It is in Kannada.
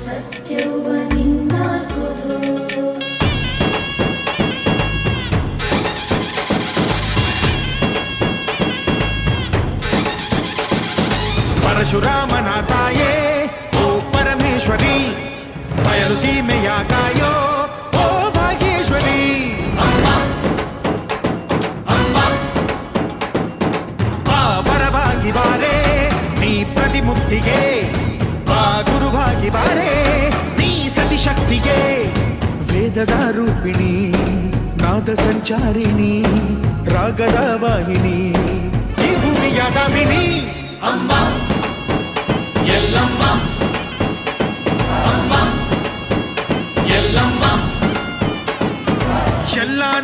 ಸತ್ಯವ ನಿನ್ನಾಲ್ಕುದು ಪರಶುರಾಮನ ತಾಯೇ ಓ ಪರಮೇಶ್ವರಿ ಬಯಲು ಸೀಮೆಯ ಕಾಯೋ ಓ ಭಾಗ್ಯೇಶ್ವರಿ ಅಮ್ಮ ಅಮ್ಮ ಬಾ ಬರವಾಗಿ ಬಾರೆ ನೀ ಪ್ರತಿಮುಕ್ತಿಗೆ ಬಾ ಗುರುವಾಗಿ ಬಾರೆ ನೀ ಸತಿಶಕ್ತಿಗೆ ವೇದದ ರೂಪಿಣಿ ನಾದ ಸಂಚಾರಿಣಿ ರಾಗದ ವಾಹಿನಿ ಈ ಭೂಮಿಯ ದಾಮಿನಿ ಅಮ್ಮ ಎಲ್ಲಮ್ಮ ಅಮ್ಮ ಎಲ್ಲಮ್ಮ ಎಲ್ಲ